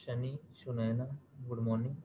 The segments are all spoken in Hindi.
Shani Sunaina, good morning.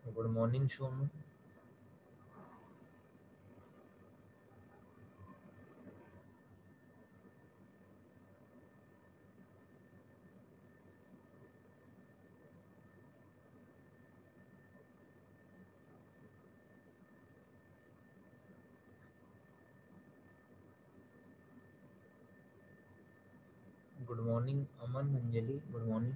Good morning Sonu. Good morning Aman, Anjali, good morning.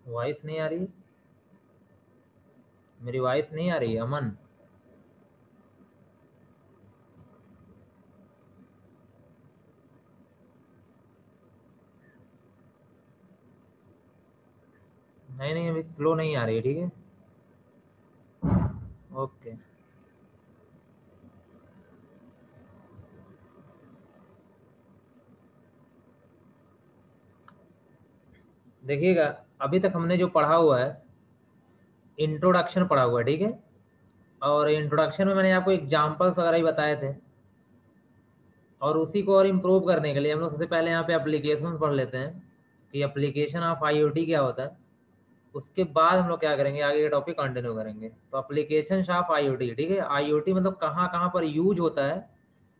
Voice नहीं आ रही? मेरी वॉइस नहीं आ रही अमन? नहीं नहीं, अभी स्लो नहीं आ रही है, ठीक है। ओके। देखिएगा, अभी तक हमने जो पढ़ा हुआ है, इंट्रोडक्शन पढ़ा हुआ है, ठीक है। और इंट्रोडक्शन में मैंने आपको एग्जाम्पल्स वगैरह ही बताए थे, और उसी को और इम्प्रूव करने के लिए हम लोग सबसे पहले यहाँ पे एप्लीकेशन पढ़ लेते हैं कि एप्लीकेशन ऑफ आईओटी क्या होता है। उसके बाद हम लोग क्या करेंगे, आगे का टॉपिक कंटिन्यू करेंगे। तो एप्लीकेशन ऑफ आईओटी, ठीक है। आईओटी मतलब कहाँ कहाँ पर यूज होता है,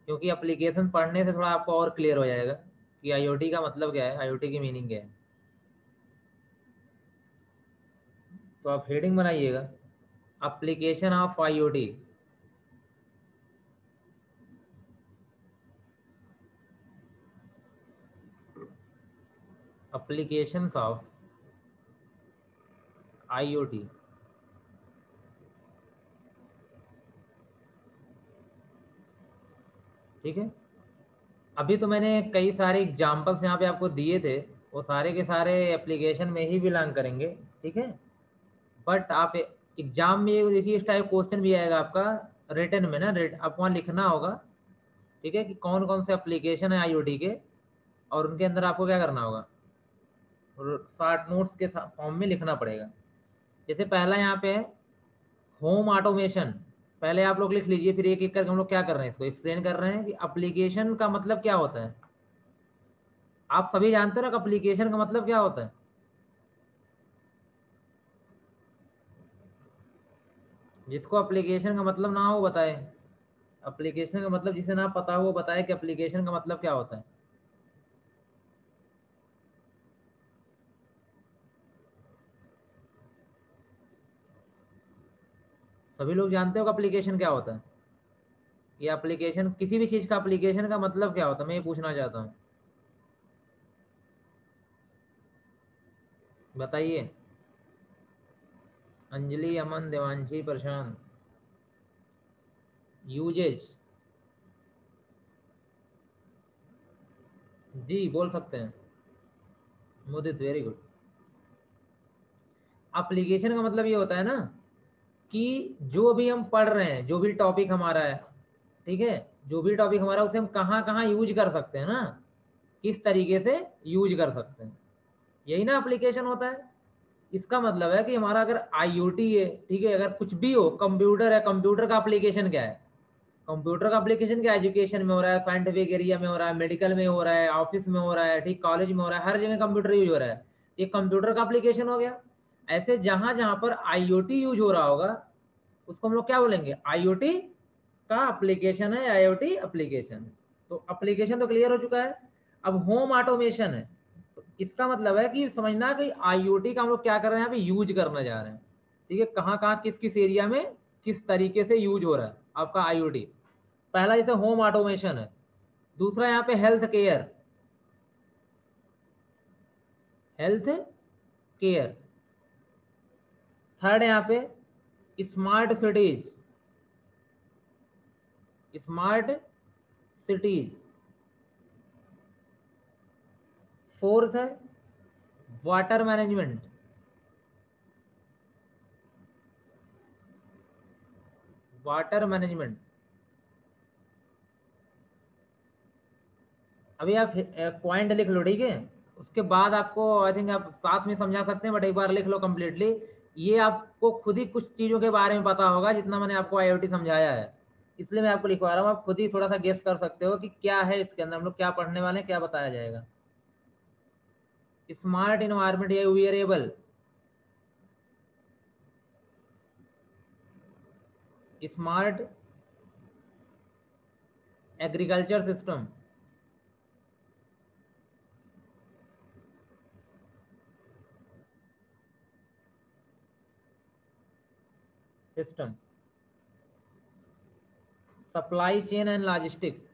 क्योंकि एप्लीकेशन पढ़ने से थोड़ा आपको और क्लियर हो जाएगा कि आईओटी का मतलब क्या है, आईओटी की मीनिंग क्या है। तो आप हेडिंग बनाइएगा, application of IoT. Applications of IoT, ठीक है। अभी तो मैंने कई सारे एग्जाम्पल्स यहाँ पे आपको दिए थे, वो सारे के सारे एप्लीकेशन में ही बिलोंग करेंगे, ठीक है। बट आप एग्जाम में ये देखिए, इस टाइप क्वेश्चन भी आएगा आपका रिटन में ना, आपको वहाँ लिखना होगा, ठीक है, कि कौन कौन से एप्लीकेशन है आईओटी के, और उनके अंदर आपको क्या करना होगा, शॉर्ट नोट्स के फॉर्म में लिखना पड़ेगा। जैसे पहला यहाँ पे है होम ऑटोमेशन। पहले आप लोग लिख लीजिए, फिर एक एक करके हम लोग क्या कर रहे हैं, इसको एक्सप्लेन कर रहे हैं कि एप्लीकेशन का मतलब क्या होता है। आप सभी जानते हो ना कि एप्लीकेशन का मतलब क्या होता है। जिसको एप्लीकेशन का मतलब ना हो वो बताए। एप्लीकेशन का मतलब जिसे ना पता हो वो बताए कि एप्लीकेशन का मतलब क्या होता है। सभी लोग जानते हो कि एप्लीकेशन क्या होता है। ये एप्लीकेशन, किसी भी चीज़ का एप्लीकेशन का मतलब क्या होता है, मैं ये पूछना चाहता हूँ, बताइए। अंजलि, अमन, देवांशी, प्रशांत। यूजेज, जी बोल सकते हैं। मुदित, वेरी गुड। एप्लीकेशन का मतलब ये होता है ना कि जो भी हम पढ़ रहे हैं, जो भी टॉपिक हमारा है, ठीक है, जो भी टॉपिक हमारा, उसे हम कहाँ कहाँ यूज कर सकते हैं ना, किस तरीके से यूज कर सकते हैं, यही ना एप्लीकेशन होता है। इसका मतलब है कि हमारा अगर आईओटी है, ठीक है, अगर कुछ भी हो, कंप्यूटर है, कंप्यूटर का एप्लीकेशन क्या है, कंप्यूटर का एप्लीकेशन क्या एजुकेशन में हो रहा है, साइंटिफिक एरिया में हो रहा है, मेडिकल में हो रहा है, ऑफिस में हो रहा है, ठीक, कॉलेज में हो रहा है, हर जगह कंप्यूटर यूज हो रहा है, ये कंप्यूटर का एप्लीकेशन हो गया। ऐसे जहां जहां पर आईओटी यूज हो रहा होगा उसको हम लोग क्या बोलेंगे, आईओटी का एप्लीकेशन है, आईओटी एप्लीकेशन। तो एप्लीकेशन तो क्लियर हो चुका है। अब होम ऑटोमेशन है, तो इसका मतलब है कि समझना कि आईओटी का हम लोग क्या कर रहे हैं, यहाँ पे यूज करने जा रहे हैं। ठीक है, कहाँ कहाँ किस किस एरिया में किस तरीके से यूज हो रहा है आपका आईओटी। पहला जैसे होम ऑटोमेशन है, दूसरा यहाँ पे health care, health care, third यहाँ पे smart cities, smart cities, fourth है वाटर मैनेजमेंट, वाटर मैनेजमेंट। अभी आप पॉइंट लिख लो, ठीक है, उसके बाद आपको आई थिंक आप साथ में समझा सकते हैं, बट एक बार लिख लो कंप्लीटली। ये आपको खुद ही कुछ चीज़ों के बारे में पता होगा जितना मैंने आपको आईओटी समझाया है, इसलिए मैं आपको लिखवा रहा हूँ। आप खुद ही थोड़ा सा गेस कर सकते हो कि क्या है इसके अंदर, हम लोग क्या पढ़ने वाले हैं, क्या बताया जाएगा। स्मार्ट इन्वायरमेंट या variable, smart agriculture system, system, supply chain and logistics,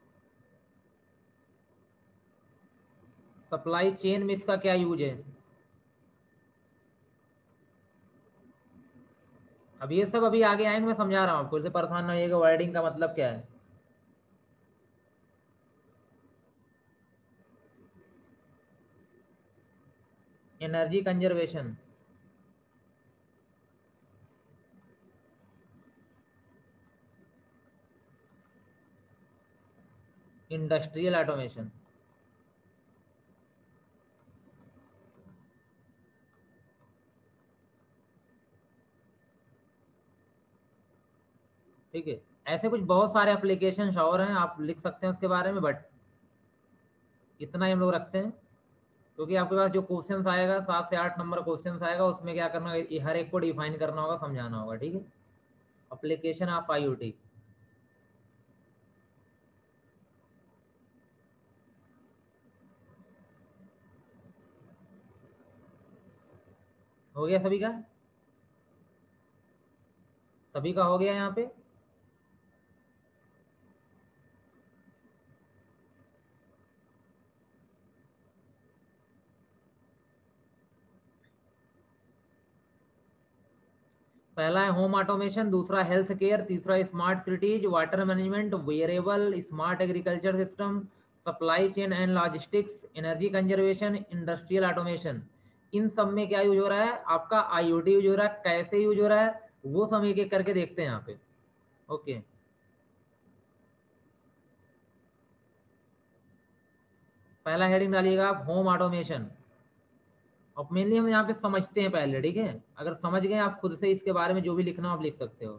supply chain में इसका क्या यूज है। अब ये सब अभी आगे आएंगे, मैं समझा रहा हूँ आपको, इससे परेशान ना होइएगा वर्डिंग का मतलब क्या है। एनर्जी कंजर्वेशन, इंडस्ट्रियल ऑटोमेशन, ठीक है। ऐसे कुछ बहुत सारे एप्लीकेशन और हैं, आप लिख सकते हैं उसके बारे में, बट इतना ही हम लोग रखते हैं, क्योंकि आपके पास जो क्वेश्चंस आएगा 7 से 8 नंबर क्वेश्चंस आएगा, उसमें क्या करना है, ये हर एक को डिफाइन करना होगा, समझाना होगा, ठीक है। एप्लीकेशन ऑफ आईओटी, हो गया सभी का, सभी का हो गया यहाँ पे। पहला है होम ऑटोमेशन, दूसरा हेल्थ केयर, तीसरा smart cities, water management, wearable, smart agriculture system, supply chain and logistics, energy conservation, industrial automation. इन सब में क्या यूज हो रहा है, आपका आईओटी यूज हो रहा है, कैसे यूज हो रहा है वो सब एक एक करके देखते हैं यहाँ पे। ओके, पहला हेडिंग डालिएगा आप होम ऑटोमेशन। अब मेनली हम यहाँ पे समझते हैं पहले, ठीक है, अगर समझ गए आप खुद से इसके बारे में जो भी लिखना हो आप लिख सकते हो।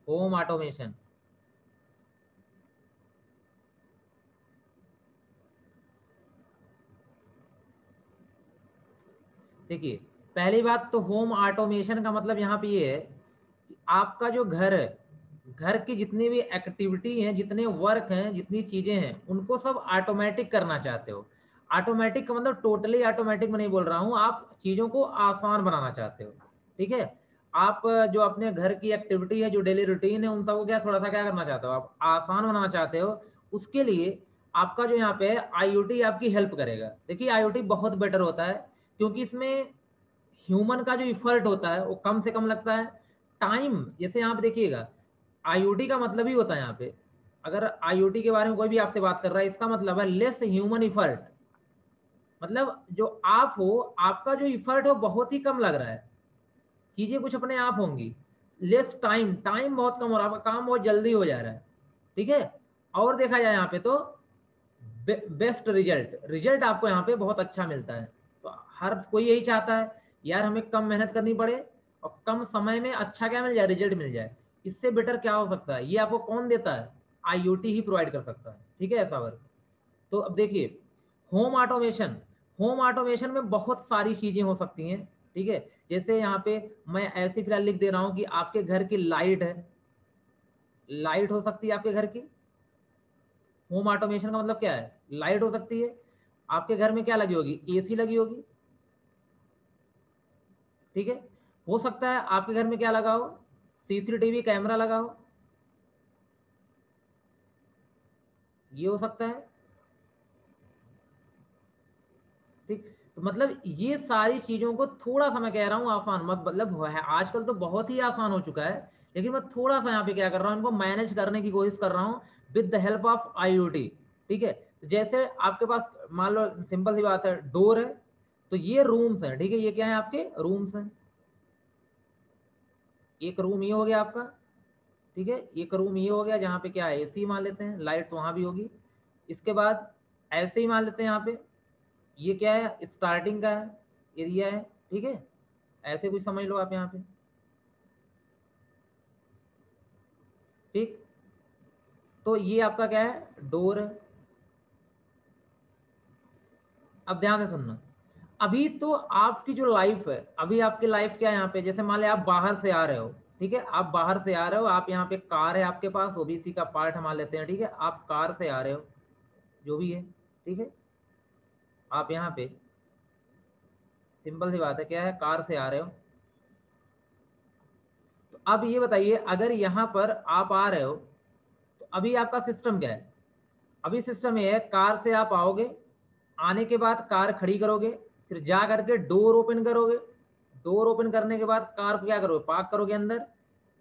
होम ऑटोमेशन, देखिए पहली बात तो होम ऑटोमेशन का मतलब यहाँ पे ये है कि आपका जो घर है, घर की जितनी भी एक्टिविटी हैं, जितने वर्क हैं, जितनी चीजें हैं, उनको सब ऑटोमेटिक करना चाहते हो। ऑटोमेटिक का मतलब टोटली ऑटोमेटिक मैं नहीं बोल रहा हूँ, आप चीजों को आसान बनाना चाहते हो, ठीक है। आप जो अपने घर की एक्टिविटी है, जो डेली रूटीन है, उन सबको क्या थोड़ा सा क्या करना चाहते हो, आप आसान बनाना चाहते हो। उसके लिए आपका जो यहाँ पे है आईओटी आपकी हेल्प करेगा। देखिए आईओटी बहुत बेटर होता है, क्योंकि इसमें ह्यूमन का जो इफर्ट होता है वो कम से कम लगता है। टाइम, जैसे यहाँ पे देखिएगा, आईओटी का मतलब ही होता है यहाँ पे, अगर आईओटी के बारे में कोई भी आपसे बात कर रहा है, इसका मतलब है लेस ह्यूमन इफर्ट। मतलब जो आप हो, आपका जो इफर्ट है वो बहुत ही कम लग रहा है, चीजें कुछ अपने आप होंगी। लेस टाइम, टाइम बहुत कम हो रहा है, आपका काम बहुत जल्दी हो जा रहा है, ठीक है। और देखा जाए यहाँ पे तो बेस्ट रिजल्ट, रिजल्ट आपको यहाँ पे बहुत अच्छा मिलता है। तो हर कोई यही चाहता है यार हमें कम मेहनत करनी पड़े और कम समय में अच्छा क्या मिल जाए, रिजल्ट मिल जाए। इससे बेटर क्या हो सकता है, ये आपको कौन देता है, आईओटी ही प्रोवाइड कर सकता है, ठीक है, ऐसा वर्क। तो अब देखिए होम ऑटोमेशन, होम ऑटोमेशन में बहुत सारी चीजें हो सकती हैं, ठीक है। जैसे यहाँ पे मैं ऐसे फिलहाल लिख दे रहा हूँ कि आपके घर की लाइट है, लाइट हो सकती है आपके घर की। होम ऑटोमेशन का मतलब क्या है, लाइट हो सकती है। आपके घर में क्या लगी होगी, एसी लगी होगी, ठीक है। हो सकता है आपके घर में क्या लगा हो, सीसीटीवी कैमरा लगा हो, ये हो सकता है, ठीक। तो मतलब ये सारी चीजों को थोड़ा सा मैं कह रहा हूँ आसान मत, मतलब है आजकल तो बहुत ही आसान हो चुका है, लेकिन मैं थोड़ा सा यहाँ पे क्या कर रहा हूँ, इनको मैनेज करने की कोशिश कर रहा हूँ with the help of IoT, ठीक है। तो जैसे आपके पास मान लो सिंपल सी बात है, डोर है, तो ये रूम्स हैं, ठीक है, ये क्या है आपके रूम्स हैं। एक रूम ये हो गया आपका, ठीक है, एक रूम ये हो गया जहाँ पे क्या है एसी मान लेते हैं, लाइट तो वहाँ भी होगी। इसके बाद ऐसे ही मान लेते हैं यहाँ पे, ये क्या है स्टार्टिंग का है, एरिया है, ठीक है, ऐसे कुछ समझ लो आप यहाँ पे, ठीक। तो ये आपका क्या है डोर है। अब ध्यान से सुनना, अभी तो आपकी जो लाइफ है, अभी आपकी लाइफ क्या है यहाँ पे, जैसे मान लिया आप बाहर से आ रहे हो, ठीक है, आप बाहर से आ रहे हो, आप यहाँ पे कार है आपके पास, ओबीसी का पार्ट हम मान लेते हैं, ठीक है, आप कार से आ रहे हो, जो भी है, ठीक है, आप यहाँ पे सिंपल सी बात है क्या है कार से आ रहे हो। तो अब ये बताइए अगर यहाँ पर आप आ रहे हो, तो अभी आपका सिस्टम क्या है, अभी सिस्टम ये है कार से आप आओगे, आने के बाद कार खड़ी करोगे, फिर जा करके डोर ओपन करोगे, डोर ओपन करने के बाद कार को क्या करोगे पार्क करोगे अंदर,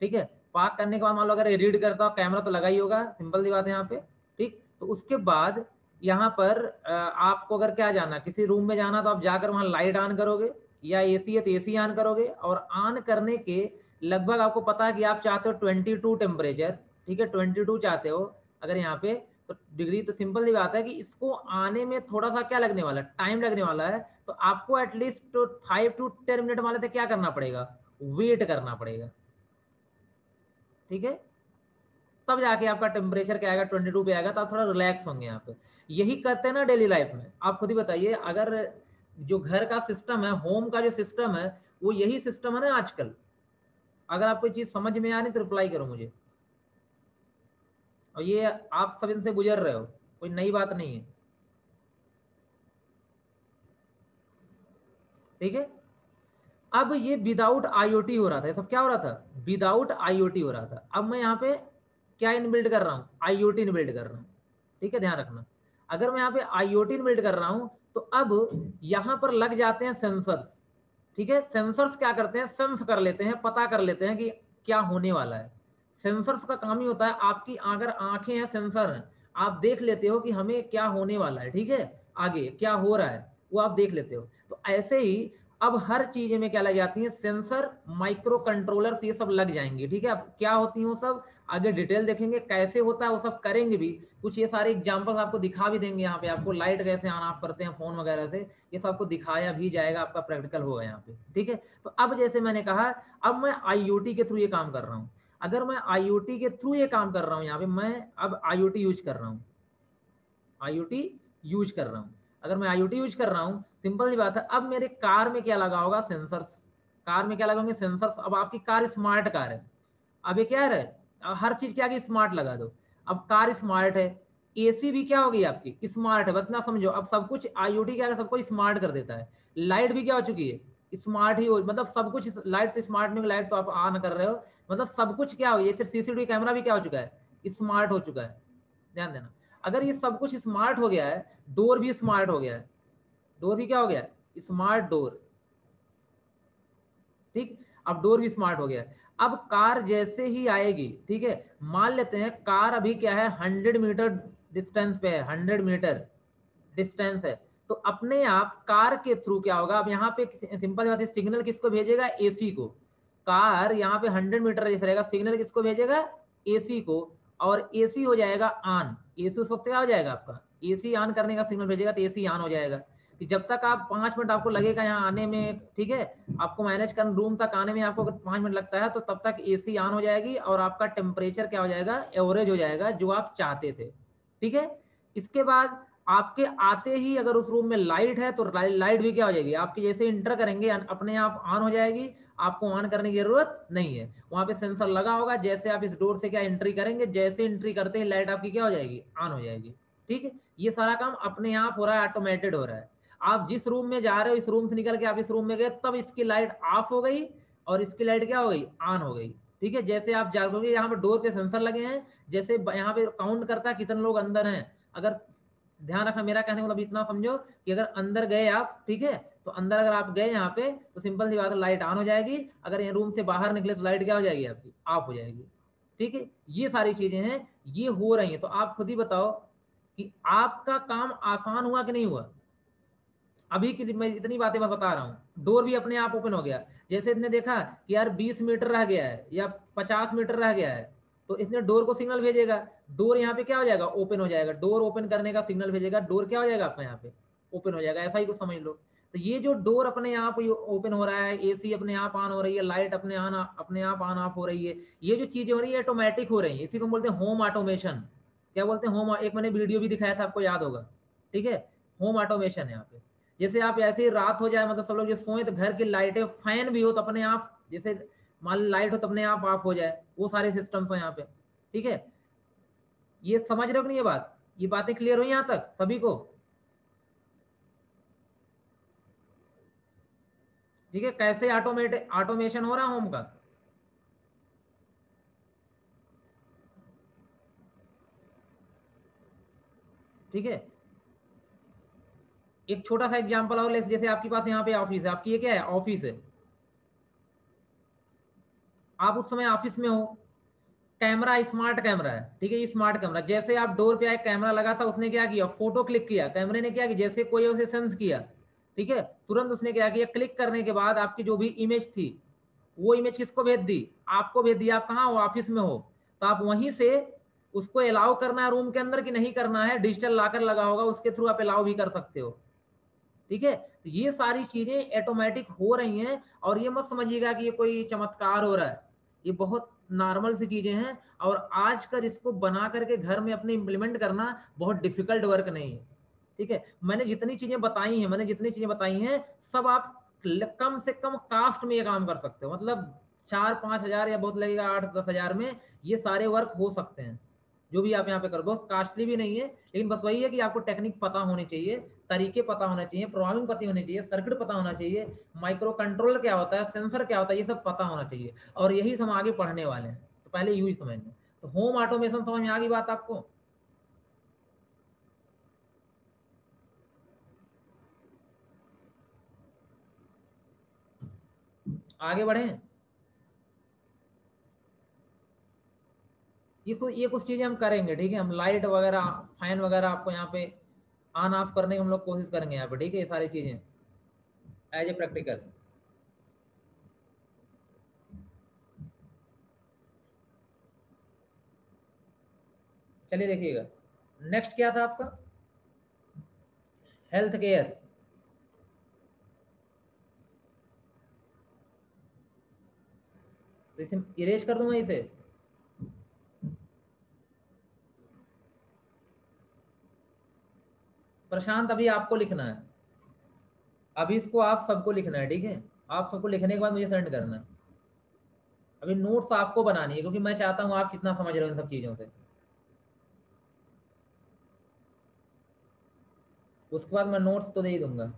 ठीक है। पार्क करने के बाद मान लो अगर रीड करता हो कैमरा तो लगा ही होगा, सिंपल सी बात है यहाँ पे, ठीक। तो उसके बाद यहाँ पर आपको अगर क्या जाना किसी रूम में जाना तो आप जाकर वहां लाइट ऑन करोगे, या एसी है तो एसी ऑन करोगे, और ऑन करने के लगभग आपको पता है कि आप चाहते हो 22 टेम्परेचर, ठीक है, 22 चाहते हो अगर यहाँ पे, तो डिग्री, तो सिंपल सी बात है कि इसको आने में थोड़ा सा क्या लगने वाला है, टाइम लगने वाला है। तो आपको एटलीस्ट 5 to 10 मिनट वाले तक क्या करना पड़ेगा, वेट करना पड़ेगा, ठीक है। तब जाके आपका टेम्परेचर क्या आएगा 22 पे आएगा, तो आप थोड़ा रिलैक्स होंगे यहाँ पे। यही करते हैं ना डेली लाइफ में, आप खुद ही बताइए, अगर जो घर का सिस्टम है, होम का जो सिस्टम है, वो यही सिस्टम है ना आजकल। अगर आपको चीज समझ में आ रही तो रिप्लाई करो मुझे, और ये आप सब इनसे गुजर रहे हो, कोई नई बात नहीं है, ठीक है। अब ये विदाउट आईओटी हो रहा था, ये सब क्या हो रहा था, विदाउट आईओटी हो रहा था। अब मैं यहाँ पे क्या इनबिल्ड कर रहा हूँ, आईओटी इनबिल्ड कर रहा हूँ, ठीक है, ध्यान रखना। अगर मैं यहाँ पे आईओटी इनबिल्ड कर रहा हूँ, तो अब यहाँ पर लग जाते हैं सेंसर्स, ठीक है। सेंसर्स क्या करते हैं, सेंस कर लेते हैं, पता कर लेते हैं कि क्या होने वाला है। सेंसर्स का काम ही होता है, आपकी अगर आंखें हैं सेंसर हैं, आप देख लेते हो कि हमें क्या होने वाला है, ठीक है, आगे क्या हो रहा है वो आप देख लेते हो। तो ऐसे ही अब हर चीज में क्या लग जाती है, सेंसर, माइक्रो कंट्रोलर्स, ये सब लग जाएंगे, ठीक है। अब क्या होती है वो सब आगे डिटेल देखेंगे, कैसे होता है वो सब करेंगे भी, कुछ ये सारे एग्जांपल्स आपको दिखा भी देंगे यहाँ पे, आपको लाइट कैसे ऑन ऑफ करते हैं फोन वगैरह से, ये सब आपको दिखाया भी जाएगा, आपका प्रैक्टिकल होगा यहाँ पे, ठीक है। तो अब जैसे मैंने कहा, अब मैं आईओटी के थ्रू ये काम कर रहा हूँ। अगर मैं आईओटी के थ्रू ये काम कर रहा हूँ, यहाँ पे मैं अब आईओटी यूज कर रहा हूँ, आईओटी यूज कर रहा हूँ। अगर मैं आईओटी यूज कर रहा हूँ, सिंपल सी बात है, अब मेरे कार में क्या लगा होगा, सेंसर्स, कार में क्या लगाओगे सेंसर्स। अब आपकी कार स्मार्ट कार है, अब ये क्या है, हर चीज के आगे स्मार्ट लगा दो। अब कार स्मार्ट है, एसी भी क्या होगी आपकी स्मार्ट है, बतना समझो। अब सब कुछ आईओटी क्या है, सबको स्मार्ट कर देता है। लाइट भी क्या हो चुकी है, स्मार्ट ही हो, मतलब सब कुछ लाइट से स्मार्ट नहीं, लाइट तो आप ऑन कर रहे हो, मतलब सब कुछ क्या हो गया, सिर्फ सीसीटीवी कैमरा भी क्या हो चुका है, स्मार्ट हो चुका है। ध्यान देना, अगर ये सब कुछ स्मार्ट हो गया है, डोर भी स्मार्ट हो गया है, डोर भी क्या हो गया है स्मार्ट डोर, ठीक। अब डोर भी स्मार्ट हो गया है। अब कार जैसे ही आएगी, ठीक है, मान लेते हैं कार अभी क्या है 100 मीटर डिस्टेंस पे है, 100 मीटर डिस्टेंस है। तो अपने आप कार के थ्रू क्या होगा, अब यहाँ पे सिंपल बात है, सिग्नल किसको भेजेगा, एसी को। कार यहाँ पे 100 मीटर जैसे रहेगा, सिग्नल किसको भेजेगा, एसी को, और एसी हो जाएगा ऑन। एसी उस वक्त क्या हो जाएगा आपका, एसी ऑन करने का सिग्नल भेजेगा तो एसी ऑन हो जाएगा। कि जब तक आप 5 मिनट आपको लगेगा यहाँ आने में, ठीक है, आपको मैनेज कर रूम तक आने में आपको अगर 5 मिनट लगता है तो तब तक एसी ऑन हो जाएगी और आपका टेम्परेचर क्या हो जाएगा, एवरेज हो जाएगा जो आप चाहते थे, ठीक है। इसके बाद आपके आते ही अगर उस रूम में लाइट है तो लाइट भी क्या हो जाएगी, आपके जैसे इंटर करेंगे अपने आप ऑन हो जाएगी, आपको ऑन करने की जरूरत नहीं है। वहां पे सेंसर लगा होगा, जैसे आप इस डोर से क्या एंट्री करेंगे, जैसे एंट्री करते ही लाइट आपकी क्या हो जाएगी, ऑन हो जाएगी, ठीक है। ये सारा काम अपने आप हो रहा है, ऑटोमेटेड हो रहा है। आप जिस रूम में जा रहे हो, इस रूम से निकल के आप इस रूम में गए, तब इसकी लाइट ऑफ हो गई और इसकी लाइट क्या हो गई, ऑन हो गई, ठीक है। जैसे आप जाओगे, यहाँ पे डोर पे सेंसर लगे हैं, जैसे यहाँ पे काउंट करता है कितने लोग अंदर हैं। अगर ध्यान रखना, मेरा कहने का मतलब इतना समझो कि अगर अंदर गए आप, ठीक है, तो अंदर अगर आप गए यहाँ पे तो सिंपल सी बात है, लाइट ऑन हो जाएगी। अगर ये रूम से बाहर निकले तो लाइट क्या हो जाएगी, आपकी ऑफ हो जाएगी, ठीक है। ये सारी चीजें हैं, ये हो रही हैं। तो आप खुद ही बताओ कि आपका काम आसान हुआ कि नहीं हुआ। अभी की मैं इतनी बातें बस बता रहा हूँ, डोर भी अपने आप ओपन हो गया। जैसे इसने देखा कि यार 20 मीटर रह गया है या 50 मीटर रह गया है, तो इसने डोर को सिग्नल भेजेगा, डोर यहाँ पे क्या हो जाएगा, ओपन हो जाएगा। डोर ओपन करने का सिग्नल भेजेगा, डोर क्या हो जाएगा आपका यहाँ पे ओपन हो जाएगा। ऐसा ही कुछ समझ लो। तो ये जो डोर अपने आप ओपन हो रहा है, एसी अपने आप ऑन हो रही है, लाइट अपने आप ऑन ऑफ हो रही है, ये जो चीजें हो रही है ऑटोमेटिक हो रही है। इसी को बोलते हैं होम ऑटोमेशन। क्या बोलते हैं, होम। एक मैंने वीडियो भी दिखाया था, आपको याद होगा, ठीक है। होम ऑटोमेशन यहाँ पे, जैसे आप ऐसे ही रात हो जाए, मतलब सब लोग जो सोए तो घर की लाइटें, फैन भी हो तो अपने आप, जैसे मान लो लाइट हो तो अपने आप ऑफ हो जाए, वो सारे सिस्टम्स हो यहाँ पे, ठीक है। ये समझ रहे हो कि नहीं, ये बात, ये बातें क्लियर हुई यहाँ तक सभी को, ठीक है। कैसे ऑटोमेशन हो रहा होम का, ठीक है। एक छोटा सा एग्जांपल और ले, जैसे आपके पास यहाँ पे ऑफिस है, आपकी ये क्या है, ऑफिस है। आप उस समय ऑफिस में हो, कैमरा स्मार्ट कैमरा है, ठीक है, ये स्मार्ट कैमरा। जैसे आप डोर पे आए, कैमरा लगा था, उसने क्या किया, फोटो क्लिक किया, कैमरे ने क्या किया, जैसे कोई उसे सेंस किया, ठीक है, तुरंत उसने क्या किया, क्लिक करने के बाद आपकी जो भी इमेज थी, वो इमेज किसको भेज दी, आपको भेज दी। आप कहाँ हो, ऑफिस में हो, तो आप वहीं से उसको अलाउ करना है रूम के अंदर कि नहीं करना है, डिजिटल लॉकर लगा होगा, उसके थ्रू आप अलाउ भी कर सकते हो, ठीक है। तो ये सारी चीजें ऑटोमेटिक हो रही हैं, और ये मत समझिएगा कि ये कोई चमत्कार हो रहा है, ये बहुत नॉर्मल सी चीजें हैं। और आजकल इसको बना करके घर में अपने इम्प्लीमेंट करना बहुत डिफिकल्ट वर्क नहीं है, ठीक है। मैंने जितनी चीजें बताई हैं, सब आप कम से कम कास्ट में ये काम कर सकते हो, मतलब 4-5 हज़ार या बहुत लगेगा 8-10 हज़ार में ये सारे वर्क हो सकते हैं। जो भी आप यहाँ पे करो, बहुत कॉस्टली भी नहीं है, लेकिन बस वही है कि आपको टेक्निक पता होनी चाहिए, तरीके पता होने चाहिए, प्रोग्रामिंग पता होनी चाहिए, सर्किट पता होना चाहिए, माइक्रो कंट्रोलर क्या होता है, सेंसर क्या होता है, ये सब पता होना चाहिए। और यही सब हम आगे पढ़ने वाले हैं, तो पहले यूं ही समझना। तो होम ऑटोमेशन समझ में आ गई बात आपको, आगे बढ़े। ये कुछ चीजें हम करेंगे, ठीक है। हम लाइट वगैरह, फैन वगैरह आपको यहाँ पे ऑन ऑफ करने की हम लोग कोशिश करेंगे यहाँ पे, ठीक है, ये सारी चीजें एज ए प्रैक्टिकल। चलिए देखिएगा, नेक्स्ट क्या था आपका, हेल्थ केयर। तो इसे इरेज कर दूं मैं इसे, प्रशांत अभी आपको लिखना है, अभी इसको आप सबको लिखना है, ठीक है। आप सबको लिखने के बाद मुझे सेंड करना है। अभी नोट्स आपको बनानी है, क्योंकि मैं चाहता हूँ आप कितना समझ रहे हो इन सब चीज़ों से। उसके बाद मैं नोट्स तो दे ही दूंगा।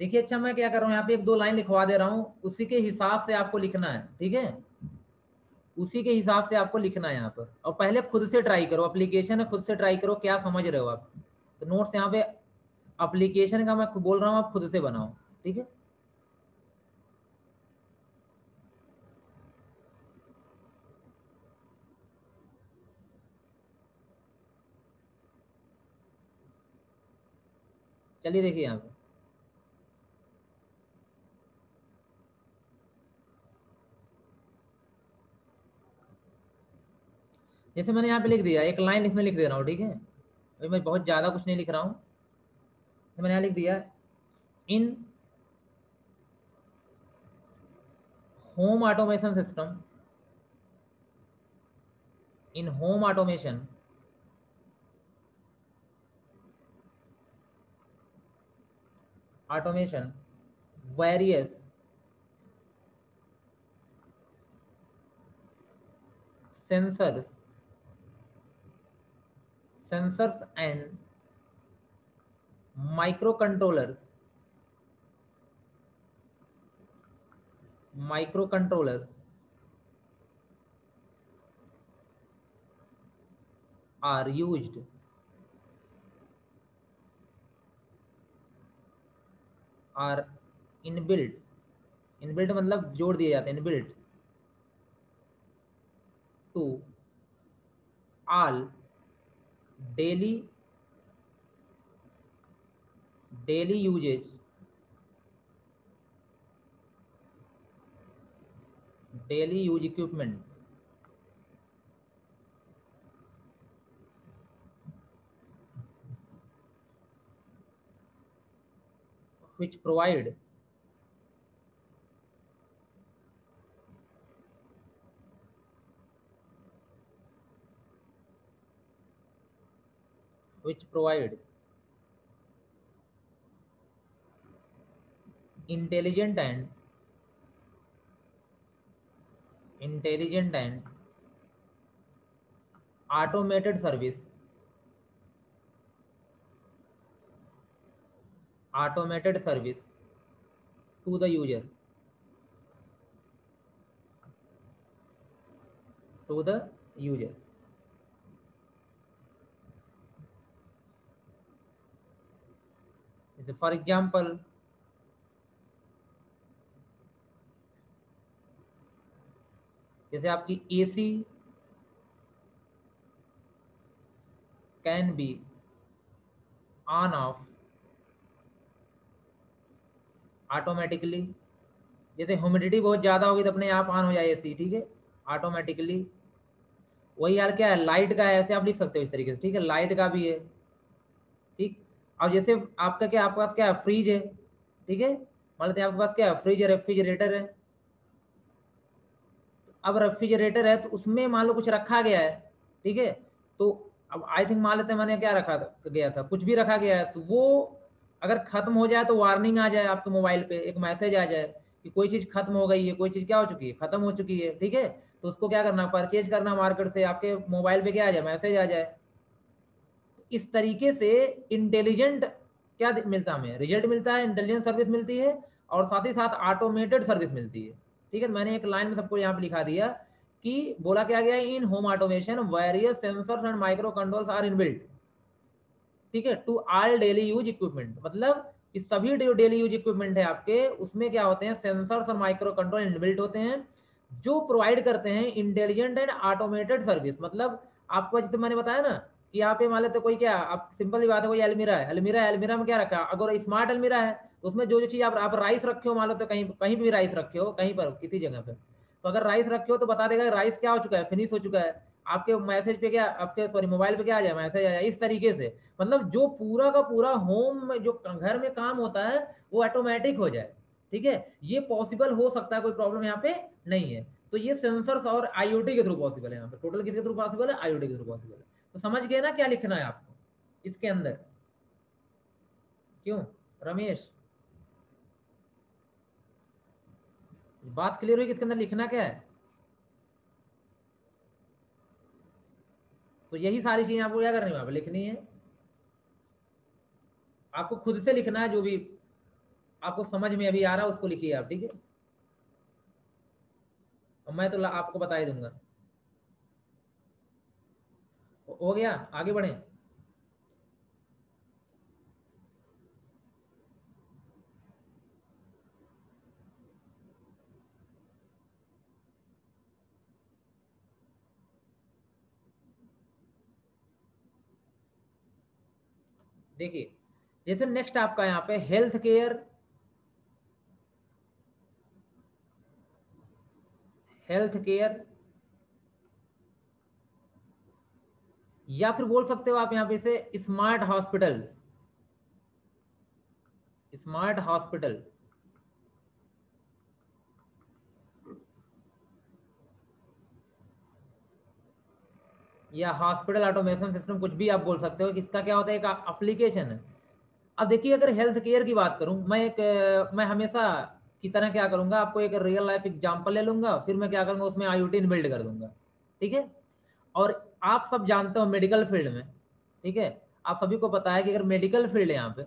देखिए, अच्छा मैं क्या कर रहा हूँ, यहाँ पे 1-2 लाइन लिखवा दे रहा हूँ, उसी के हिसाब से आपको लिखना है, ठीक है। उसी के हिसाब से आपको लिखना है यहाँ पर। और पहले खुद से ट्राई करो, एप्लीकेशन है, खुद से ट्राई करो क्या समझ रहे हो आप। तो नोट्स यहाँ पे एप्लीकेशन का मैं बोल रहा हूँ, आप खुद से बनाओ, ठीक है। चलिए देखिए यहाँ पे, जैसे मैंने यहाँ पे लिख दिया, एक लाइन इसमें लिख दे रहा हूँ, ठीक है, अभी मैं बहुत ज़्यादा कुछ नहीं लिख रहा हूँ। तो मैंने यहाँ लिख दिया, in home automation system, in home automation automation various sensors and microcontrollers are used are inbuilt, inbuilt मतलब जोड़ दिए जाते हैं, inbuilt to all daily daily usages daily use equipment which provide which provide intelligent and automated service to the user, to the user. For example, जैसे आपकी AC can be on off automatically, जैसे ह्यूमिडिटी बहुत ज़्यादा होगी तो अपने आप ऑन हो जाए एसी, ठीक है, ऑटोमेटिकली। वही यार क्या है, लाइट का है, ऐसे आप लिख सकते हो इस तरीके से, ठीक है, लाइट का भी है, ठीक। अब जैसे आपका क्या, आपके पास क्या है, फ्रिज है, ठीक है, मान लेते हैं आपके पास क्या है, फ्रिज है, रेफ्रिजरेटर है। अब रेफ्रिजरेटर है तो उसमें मान लो कुछ रखा गया है, ठीक है, तो अब आई थिंक मान लेते हैं मैंने क्या रखा गया था, कुछ भी रखा गया है, तो वो अगर खत्म हो जाए तो वार्निंग आ जाए आपके मोबाइल पे, एक मैसेज आ जाए कि कोई चीज़ खत्म हो गई है, कोई चीज़ क्या हो चुकी है, खत्म हो चुकी है, ठीक है। तो उसको क्या करना, परचेज करना मार्केट से, आपके मोबाइल पे क्या आ जाए, मैसेज आ जाए। इस तरीके से इंटेलिजेंट क्या मिलता है, हमें रिजल्ट मिलता है, इंटेलिजेंट सर्विस मिलती है, और साथ ही साथ ऑटोमेटेड सर्विस मिलती है, ठीक है। मैंने एक लाइन में सबको यहाँ पे लिखा दिया कि बोला क्या गया, in home automation various sensors and micro controls are inbuilt, ठीक है, to all daily use equipment, मतलब इस सभी जो डेली यूज इक्विपमेंट है आपके, उसमें क्या होते हैं, सेंसर्स और माइक्रो कंट्रोल इनबिल्ट होते हैं, जो प्रोवाइड करते हैं इंटेलिजेंट एंड ऑटोमेटेड सर्विस। मतलब आपको जैसे मैंने बताया ना कि यहाँ पे मान लेते कोई क्या, आप सिंपल सी बात है, कोई अलमीरा है, अलमीरा में क्या रखा, अगर स्मार्ट अलमीरा है तो उसमें जो जो चीज़ आप राइस रखे हो, मान लो तो कहीं कहीं भी राइस रखे हो, कहीं पर किसी जगह पे, तो अगर राइस रखे हो तो बता देगा राइस क्या हो चुका है, फिनिश हो चुका है, आपके मैसेज पे क्या, आपके सॉरी मोबाइल पे क्या आ जाए, मैसेज आ जाए, इस तरीके से। मतलब जो पूरा का पूरा होम में जो घर में काम होता है वो ऑटोमेटिक हो जाए, ठीक है, ये पॉसिबल हो सकता है, कोई प्रॉब्लम यहाँ पे नहीं है। तो ये सेंसर्स और आईओटी के थ्रू पॉसिबल है, यहाँ पे टोटल किसके थ्रू पॉसिबल है, आईओटी के थ्रू पॉसिबल है। तो समझ गए ना क्या लिखना है आपको इसके अंदर, क्यों रमेश, बात क्लियर हुई कि इसके अंदर लिखना क्या है। तो यही सारी चीजें आपको क्या करनी है, वहां पे लिखनी है, आपको खुद से लिखना है, जो भी आपको समझ में अभी आ रहा है उसको लिखिए आप, ठीक है, और मैं तो आपको बता ही दूंगा। हो गया, आगे बढ़े। देखिए जैसे नेक्स्ट आपका यहाँ पे हेल्थ केयर, हेल्थ केयर या फिर बोल सकते हो आप यहाँ पे इसे स्मार्ट हॉस्पिटल, स्मार्ट हॉस्पिटल, या हॉस्पिटल ऑटोमेशन सिस्टम, कुछ भी आप बोल सकते हो कि इसका क्या होता है, एक एप्लीकेशन है। अब देखिए अगर हेल्थ केयर की बात करूं, मैं हमेशा की तरह क्या करूंगा, आपको एक रियल लाइफ एग्जांपल ले लूंगा, फिर मैं क्या करूंगा उसमें IoT बिल्ड कर दूंगा, ठीक है। और आप सब जानते हो मेडिकल फील्ड में, ठीक है, आप सभी को पता है कि अगर मेडिकल फील्ड है यहाँ पे,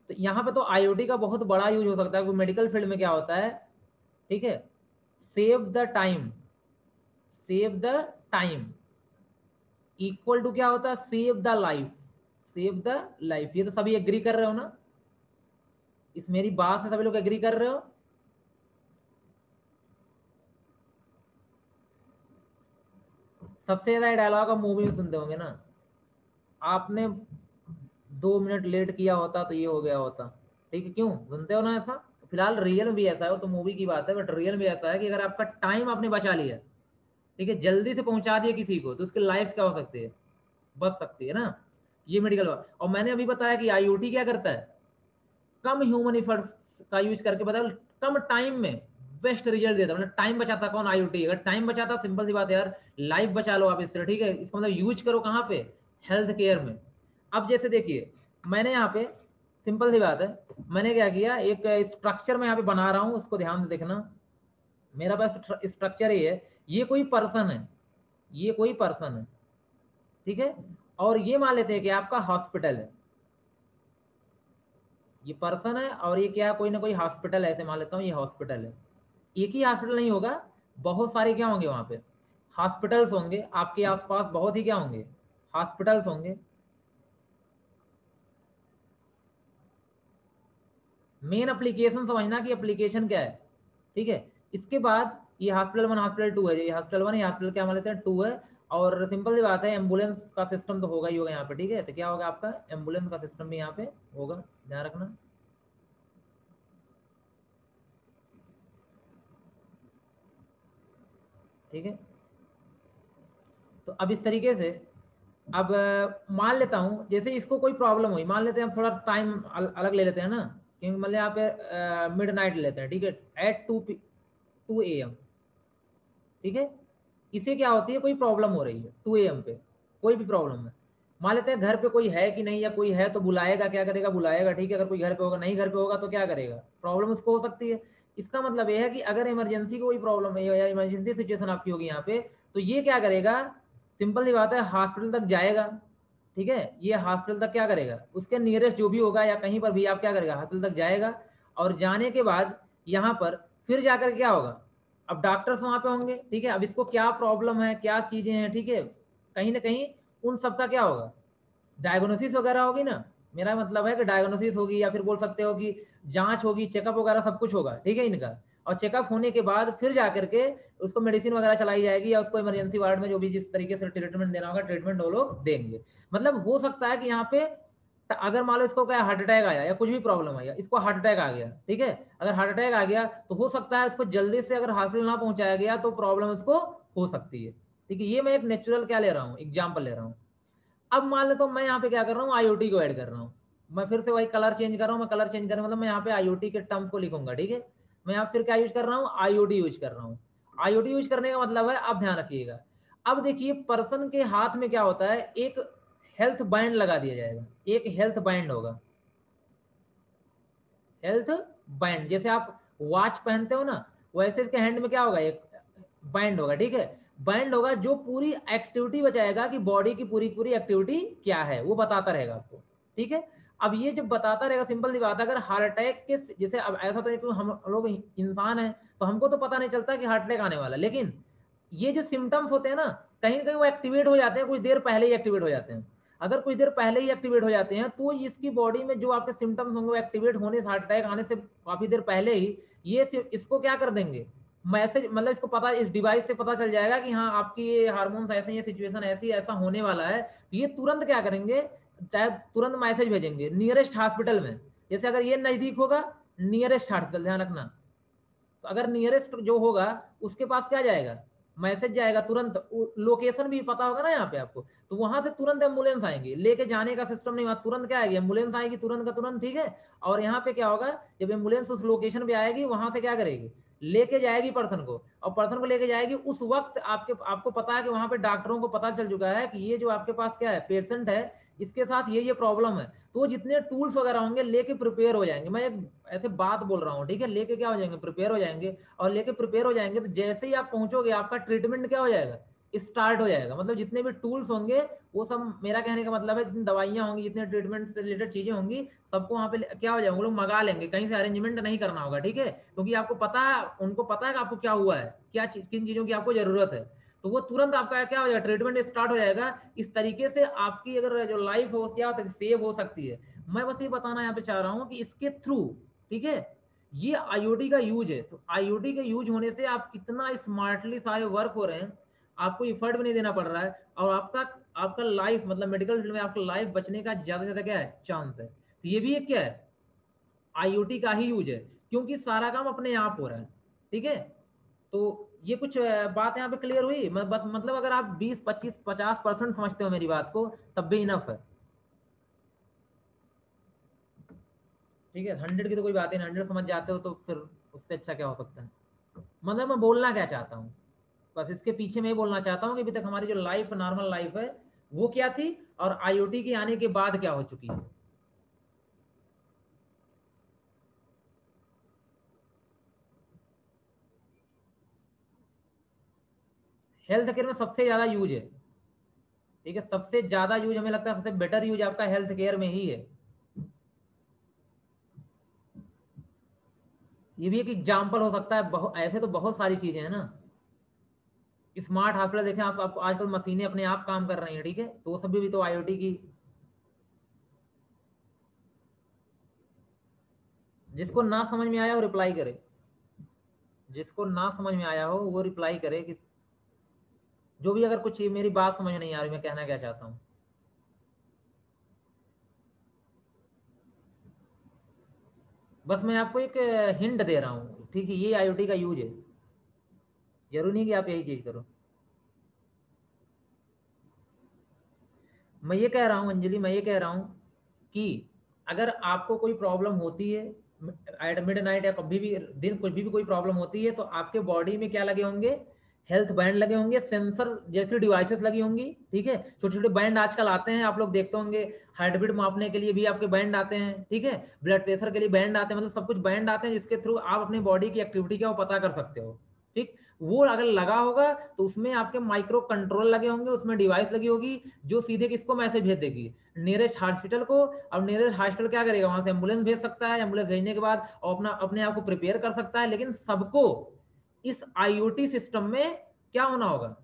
तो यहाँ पे तो IoT का बहुत बड़ा यूज हो सकता है। मेडिकल फील्ड में क्या होता है, ठीक है, save the time, save the time equal to क्या होता है, save the life, save the life. ये तो सभी एग्री कर रहे हो ना, इस मेरी बात से सभी लोग एग्री कर रहे हो। सबसे ज्यादा डायलॉग आप मूवी में सुनते होंगे ना, आपने 2 मिनट लेट किया होता तो ये हो गया होता, ठीक है, क्यों सुनते हो ना ऐसा। फिलहाल रियल में भी ऐसा है, वो तो मूवी की बात है, बट रियल में ऐसा है कि अगर आपका टाइम आपने बचा लिया, ठीक है, जल्दी से पहुंचा दिया किसी को, तो उसकी लाइफ क्या हो सकती है, बच सकती है ना। ये मेडिकल। और मैंने अभी बताया कि IoT क्या करता है, कम ह्यूमन इफर्ट्स का यूज करके, बता कम टाइम में बेस्ट रिजल्ट देता है। मतलब टाइम बचाता कौन, IoT। अगर टाइम बचाता, सिंपल सी बात है यार, लाइफ बचा लो आप इससे, ठीक है। इसका मतलब यूज करो कहाँ पे, हेल्थ केयर में। अब जैसे देखिए मैंने यहाँ पे, सिंपल सी बात है, मैंने क्या किया, एक स्ट्रक्चर में यहाँ पे बना रहा हूँ, उसको ध्यान से देखना। मेरा पास स्ट्रक्चर ही है, ये कोई पर्सन है, ये कोई पर्सन है, ठीक है। और ये मान लेते हैं कि आपका हॉस्पिटल है, ये पर्सन है और ये क्या है, कोई ना कोई हॉस्पिटल है, ऐसे मान लेता हूँ ये हॉस्पिटल है। एक ही हॉस्पिटल नहीं होगा, बहुत सारे क्या होंगे वहां पे, हॉस्पिटल्स होंगे आपके आसपास, बहुत ही क्या होंगे, हॉस्पिटल्स होंगे। मेन एप्लीकेशन समझना कि एप्लीकेशन क्या है, ठीक है। इसके बाद ये हॉस्पिटल 1 हॉस्पिटल 2 है, ये हॉस्पिटल 1 ये हॉस्पिटल क्या मान लेते हैं 2 है। और सिंपल सी बात है, एम्बुलेंस का सिस्टम तो होगा ही होगा यहाँ पे, ठीक है। तो क्या होगा आपका एम्बुलेंस का सिस्टम भी यहाँ पे होगा, ध्यान रखना, ठीक है। तो अब इस तरीके से, अब मान लेता हूँ जैसे इसको कोई प्रॉब्लम हुई, मान लेते हैं हम थोड़ा टाइम अलग ले लेते हैं ना, क्योंकि मतलब यहाँ पे मिड नाइट लेते हैं, ठीक है, एट 2 AM, ठीक है। इसे क्या होती है, कोई प्रॉब्लम हो रही है 2 AM पे, कोई भी प्रॉब्लम है। मान लेते हैं घर पे कोई है कि नहीं, या कोई है तो बुलाएगा, क्या करेगा, बुलाएगा, ठीक है। अगर कोई घर पे होगा, नहीं घर पे होगा तो क्या करेगा, प्रॉब्लम उसको हो सकती है। इसका मतलब यह है कि अगर इमरजेंसी कोई प्रॉब्लम है या इमरजेंसी सिचुएशन आपकी होगी यहाँ पे, तो ये क्या करेगा, सिंपल सी बात है, हॉस्पिटल तक जाएगा, ठीक है। ये हॉस्पिटल तक क्या करेगा, उसके नियरेस्ट जो भी होगा या कहीं पर भी आप क्या करेगा, हॉस्पिटल तक जाएगा। और जाने के बाद यहाँ पर फिर जाकर क्या होगा, अब डॉक्टर्स वहां पे होंगे, ठीक है। अब इसको क्या प्रॉब्लम है, क्या चीजें हैं, ठीक है, कहीं ना कहीं उन सबका क्या होगा, डायग्नोसिस वगैरह होगी ना। मेरा मतलब है कि डायग्नोसिस होगी, या फिर बोल सकते हो कि जांच होगी, चेकअप वगैरह सब कुछ होगा, ठीक है इनका। और चेकअप होने के बाद फिर जाकर के उसको मेडिसिन वगैरह चलाई जाएगी, या उसको इमरजेंसी वार्ड में जो भी जिस तरीके से ट्रीटमेंट देना होगा, ट्रीटमेंट वो लोग देंगे। मतलब हो सकता है कि यहाँ पे अगर मान लो इसको क्या हार्ट अटैक आया या कुछ भी प्रॉब्लम आया, इसको हार्ट अटैक आ गया, ठीक है। अगर हार्ट अटैक आ गया तो हो सकता है इसको जल्दी से अगर हॉस्पिटल ना पहुंचाया गया तो प्रॉब्लम इसको हो सकती है, ठीक है। ये मैं एक नेचुरल क्या ले रहा हूँ, एग्जाम्पल ले रहा हूँ। अब मान लेता हूँ मैं यहाँ पे क्या कर रहा हूँ, IoT को ऐड कर रहा हूँ। मैं फिर से वही कलर चेंज कर रहा हूँ, मैं कलर चेंज कर रहा हूँ, मतलब मैं यहाँ पे IoT के टर्म्स को लिखूंगा, ठीक है। मैं यहाँ फिर क्या यूज कर रहा हूँ, IoT यूज कर रहा हूँ। IoT यूज करने का मतलब है, आप ध्यान रखिएगा। अब देखिए पर्सन के हाथ में क्या होता है, एक हेल्थ बैंड लगा दिया जाएगा, एक हेल्थ बैंड होगा, हेल्थ बैंड। जैसे आप वॉच पहनते हो ना, वैसे इसके हैंड में क्या होगा, एक बैंड होगा, ठीक है। बैंड होगा जो पूरी एक्टिविटी बताएगा कि बॉडी की पूरी पूरी एक्टिविटी क्या है, वो बताता रहेगा आपको, ठीक है। अब ये जब बताता रहेगा, सिंपल सी बात है, अगर हार्ट अटैक के जैसे, अब ऐसा तो है कि हम लोग इंसान हैं, तो हमको तो पता नहीं चलता कि हार्ट अटैक आने वाला, लेकिन ये जो सिम्टम्स होते हैं ना, कहीं ना कहीं वो एक्टिवेट हो जाते हैं, कुछ देर पहले ही एक्टिवेट हो जाते हैं। अगर कुछ देर पहले ही एक्टिवेट हो जाते हैं, तो इसकी बॉडी में जो आपके सिम्टम्स होंगे वो एक्टिवेट होने से, हार्ट अटैक आने से काफी देर पहले ही ये इसको क्या कर देंगे, मैसेज, मतलब इसको पता, इस डिवाइस से पता चल जाएगा कि हाँ आपकी ये हार्मोन्स ऐसे, ये सिचुएशन ऐसी, ऐसा होने वाला है। तो ये तुरंत क्या करेंगे, चाहे तुरंत मैसेज भेजेंगे नियरेस्ट हॉस्पिटल में। जैसे अगर ये नजदीक होगा, नियरेस्ट हॉस्पिटल, ध्यान रखना, तो अगर नियरेस्ट जो होगा उसके पास क्या जाएगा, मैसेज जाएगा तुरंत, लोकेशन भी पता होगा ना यहाँ पे आपको, तो वहां से तुरंत एम्बुलेंस आएंगी, लेके जाने का सिस्टम नहीं, वहाँ तुरंत क्या आएगी, एम्बुलेंस आएगी तुरंत का तुरंत, ठीक है। और यहाँ पे क्या होगा, जब एम्बुलेंस उस लोकेशन पे आएगी, वहां से क्या करेगी, लेके जाएगी पर्सन को, और पर्सन को लेके जाएगी उस वक्त आपको पता है कि वहां पे डॉक्टरों को पता चल चुका है कि ये जो आपके पास क्या है पेशेंट है, इसके साथ ये प्रॉब्लम है, तो वो जितने टूल्स वगैरह होंगे लेके प्रिपेयर हो जाएंगे। मैं एक ऐसे बात बोल रहा हूँ, ठीक है, लेके क्या हो जाएंगे, प्रिपेयर हो जाएंगे। और लेके प्रिपेयर हो जाएंगे तो जैसे ही आप पहुंचोगे आपका ट्रीटमेंट क्या हो जाएगा, स्टार्ट हो जाएगा। मतलब जितने भी टूल्स होंगे वो सब, मेरा कहने का मतलब है जितनी दवाइयाँ होंगी, जितने ट्रीटमेंट से रिलेटेड चीजें होंगी, सबको वहाँ पे क्या हो जाएगा, वो लोग मंगा लेंगे, कहीं से अरेंजमेंट नहीं करना होगा, ठीक है। क्योंकि आपको पता है, उनको पता है कि आपको क्या हुआ है, क्या किन चीजों की आपको जरूरत है, तो वो तुरंत आपका क्या हो जाएगा, ट्रीटमेंट स्टार्ट हो जाएगा। इस तरीके से आपकी अगर जो लाइफ हो क्या होता है, सेव हो सकती है। मैं बस ये बताना यहाँ पे चाह रहा हूँ कि इसके थ्रू, ठीक है, ये आईओटी का यूज है, तो आईओटी के यूज होने से आप इतना स्मार्टली सारे वर्क हो रहे हैं, आपको इफर्ट भी नहीं देना पड़ रहा है, और आपका आपका लाइफ, मतलब मेडिकल फील्ड में आपका लाइफ बचने का ज्यादा से ज्यादा क्या है, चांस है। तो ये भी एक क्या है, आईओटी का ही यूज है, क्योंकि सारा काम अपने आप हो रहा है, ठीक है। तो ये कुछ बात यहाँ पे क्लियर हुई। मैं बस मतलब अगर आप 20 25 50% समझते हो मेरी बात को, तब भी इनफ है, ठीक है। 100 की तो कोई बात ही नहीं, 100 समझ जाते हो तो फिर उससे अच्छा क्या हो सकता है। मतलब मैं बोलना क्या चाहता हूँ, बस इसके पीछे मैं ये बोलना चाहता हूँ कि अभी तक हमारी जो लाइफ, नॉर्मल लाइफ है, वो क्या थी, और आईओटी के आने के बाद क्या हो चुकी है। हेल्थ केयर में सबसे ज्यादा यूज है, ठीक है, सबसे ज्यादा यूज हमें लगता है, सबसे बेटर यूज आपका हेल्थ केयर में ही है। ये भी एक एग्जाम्पल हो सकता है, बहुत ऐसे तो बहुत सारी चीजें हैं ना। स्मार्ट हॉस्पिटल देखें आप आजकल मशीनें अपने आप काम कर रही हैं, ठीक है, तो वो सब भी तो आईओटी की। जिसको ना समझ में आया वो रिप्लाई करे, जिसको ना समझ में आया हो वो रिप्लाई करे कि जो भी, अगर कुछ मेरी बात समझ नहीं आ रही, मैं कहना क्या चाहता हूँ। बस मैं आपको एक हिंट दे रहा हूँ, ठीक है, ये आईओटी का यूज है, जरूरी नहीं कि आप यही चीज करो। मैं ये कह रहा हूँ अंजलि, मैं ये कह रहा हूँ कि अगर आपको कोई प्रॉब्लम होती है एट मिड नाइट या कभी भी दिन, कुछ भी कोई प्रॉब्लम होती है, तो आपके बॉडी में क्या लगे होंगे, हेल्थ बैंड लगे होंगे, सेंसर जैसी डिवाइसेस लगी होंगी, ठीक है। छोटे छोटे बैंड आजकल आते हैं, आप लोग देखते होंगे, हार्ट बीट मापने के लिए भी आपके बैंड आते हैं, ठीक है, ब्लड प्रेशर के लिए बैंड आते हैं, मतलब सब कुछ बैंड आते हैं जिसके थ्रू आप अपनी बॉडी की एक्टिविटी क्या वो पता कर सकते हो, ठीक। वो अगर लगा होगा तो उसमें आपके माइक्रो कंट्रोल लगे होंगे, उसमें डिवाइस लगी होगी जो सीधे किसको मैसेज भेज देगी, नियरेस्ट हॉस्पिटल को। अब नियरेस्ट हॉस्पिटल क्या करेगा, वहां से एम्बुलेंस भेज सकता है, एम्बुलेंस भेजने के बाद अपना अपने आप को प्रिपेयर कर सकता है, लेकिन सबको इस आईओटी सिस्टम में क्या होना होगा,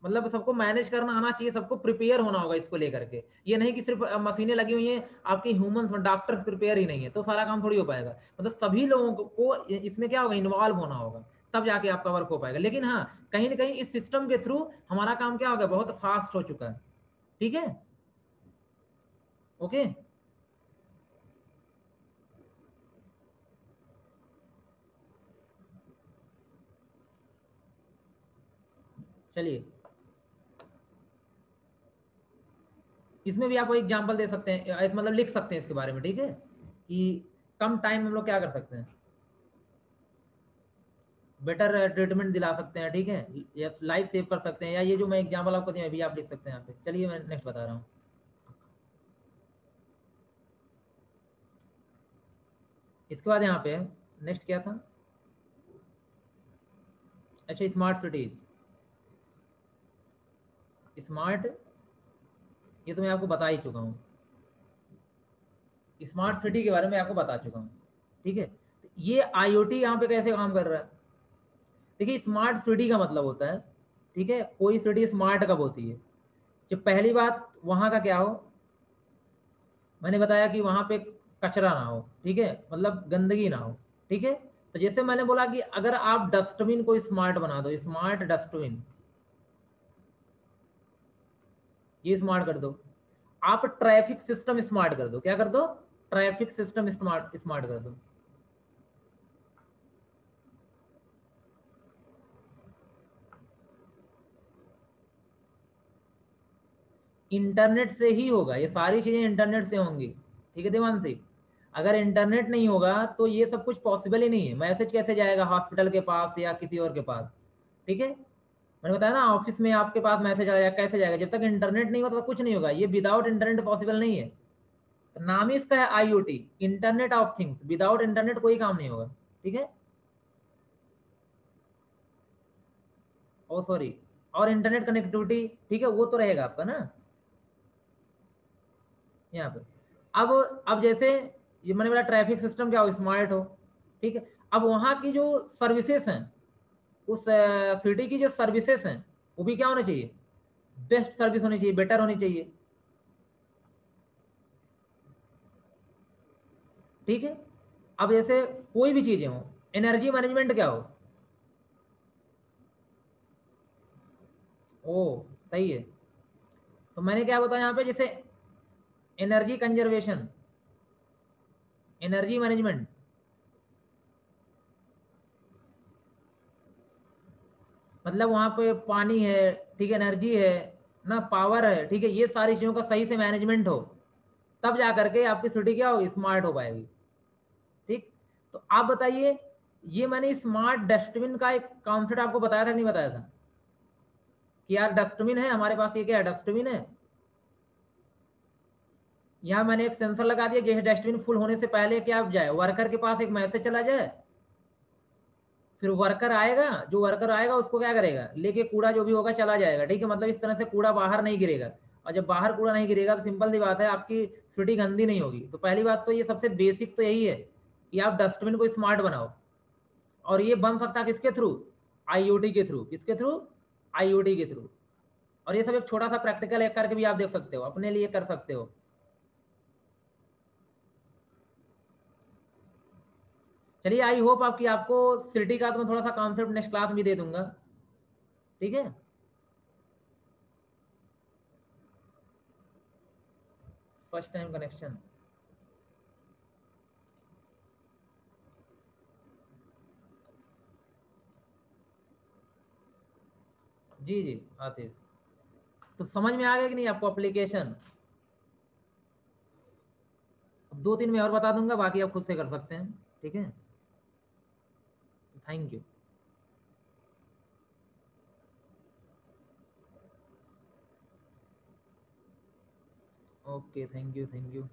मतलब सबको मैनेज करना आना चाहिए, सबको प्रिपेयर होना होगा इसको लेकर के। ये नहीं कि सिर्फ मशीनें लगी हुई हैं, आपकी ह्यूमंस डॉक्टर्स प्रिपेयर ही नहीं है तो सारा काम थोड़ी हो पाएगा। मतलब सभी लोगों को इसमें क्या होगा, इन्वॉल्व होना होगा, तब जाके आपका वर्क हो पाएगा। लेकिन हाँ, कहीं ना कहीं इस सिस्टम के थ्रू हमारा काम क्या होगा, बहुत फास्ट हो चुका है, ठीक है। ओके, चलिए, इसमें भी आपको एग्जांपल दे सकते हैं, मतलब लिख सकते हैं इसके बारे में, ठीक है, कि कम टाइम में हम लोग क्या कर सकते हैं, बेटर ट्रीटमेंट दिला सकते हैं, ठीक है, या लाइफ सेव कर सकते हैं, या ये जो मैं एग्जांपल आपको दिया अभी आप लिख सकते हैं यहाँ पे। चलिए मैं नेक्स्ट बता रहा हूँ। इसके बाद यहाँ पे नेक्स्ट क्या था, अच्छा, स्मार्ट सिटीज। स्मार्ट, ये तो मैं आपको बता ही चुका हूँ, स्मार्ट सिटी के बारे में आपको बता चुका हूँ, ठीक है। तो ये आईओटी यहाँ पे कैसे काम कर रहा है, देखिए, स्मार्ट सिटी का मतलब होता है, ठीक है, कोई सिटी स्मार्ट कब होती है, जब पहली बात वहां का क्या हो, मैंने बताया कि वहां पे कचरा ना हो, ठीक है, मतलब गंदगी ना हो, ठीक है। तो जैसे मैंने बोला कि अगर आप डस्टबिन को स्मार्ट बना दो, स्मार्ट डस्टबिन, ये स्मार्ट कर दो। आप ट्रैफिक सिस्टम स्मार्ट कर दो, क्या कर दो, ट्रैफिक सिस्टम स्मार्ट स्मार्ट कर दो। इंटरनेट से ही होगा, ये सारी चीज़ें इंटरनेट से होंगी। ठीक है देवांशी, अगर इंटरनेट नहीं होगा तो ये सब कुछ पॉसिबल ही नहीं है। मैसेज कैसे जाएगा हॉस्पिटल के पास या किसी और के पास? ठीक है, मैंने बताया ना, ऑफिस में आपके पास मैसेज आया, कैसे जाएगा? जब तक इंटरनेट नहीं होता तो कुछ नहीं होगा, ये विदाउट इंटरनेट पॉसिबल नहीं है। तो नाम ही इसका है IoT, internet of things. Without internet कोई काम नहीं होगा। ठीक है, ओ सॉरी, और इंटरनेट कनेक्टिविटी, ठीक है, वो तो रहेगा आपका ना यहाँ पे। अब जैसे ये मैंने बोला ट्रैफिक सिस्टम क्या हो, स्मार्ट हो। ठीक है, अब वहाँ की जो सर्विसेज हैं, उस सिटी की जो सर्विसेज हैं, वो भी क्या होनी चाहिए? बेस्ट सर्विस होनी चाहिए, बेटर होनी चाहिए। ठीक है, अब जैसे कोई भी चीजें हो, एनर्जी मैनेजमेंट क्या हो? ओ सही है। तो मैंने क्या बताया यहाँ पे, जैसे एनर्जी कंजर्वेशन, एनर्जी मैनेजमेंट, मतलब वहाँ पे पानी है, ठीक है, एनर्जी है ना, पावर है, ठीक है, ये सारी चीज़ों का सही से मैनेजमेंट हो, तब जा करके आपकी सिटी क्या हो, स्मार्ट हो पाएगी। ठीक, तो आप बताइए, ये मैंने स्मार्ट डस्टबिन का एक कॉन्सेप्ट आपको बताया था कि नहीं बताया था? कि यार डस्टबिन है हमारे पास, ये क्या है, डस्टबिन है। यहाँ मैंने एक सेंसर लगा दिया, जैसे डस्टबिन फुल होने से पहले क्या जाए, वर्कर के पास एक मैसेज चला जाए, फिर वर्कर आएगा, जो वर्कर आएगा उसको क्या करेगा, लेके कूड़ा जो भी होगा चला जाएगा। ठीक है, मतलब इस तरह से कूड़ा बाहर नहीं गिरेगा। और जब बाहर कूड़ा नहीं गिरेगा तो सिंपल सी बात है, आपकी सिटी गंदी नहीं होगी। तो पहली बात तो ये सबसे बेसिक तो यही है कि आप डस्टबिन को स्मार्ट बनाओ। और ये बन सकता है किसके थ्रू? IoT के थ्रू। किसके थ्रू? IoT के थ्रू। और ये सब एक छोटा सा प्रैक्टिकल एक करके भी आप देख सकते हो, अपने लिए कर सकते हो। चलिए, आई होप आपकी, आपको सिटी का तो मैं थोड़ा सा कॉन्सेप्ट नेक्स्ट क्लास में दे दूंगा। ठीक है, फर्स्ट टाइम कनेक्शन। जी जी आशीष, तो समझ में आ गया कि नहीं आपको एप्लीकेशन? अब 2-3 में और बता दूंगा, बाकी आप खुद से कर सकते हैं। ठीक है, thank you. Okay, thank you, thank you.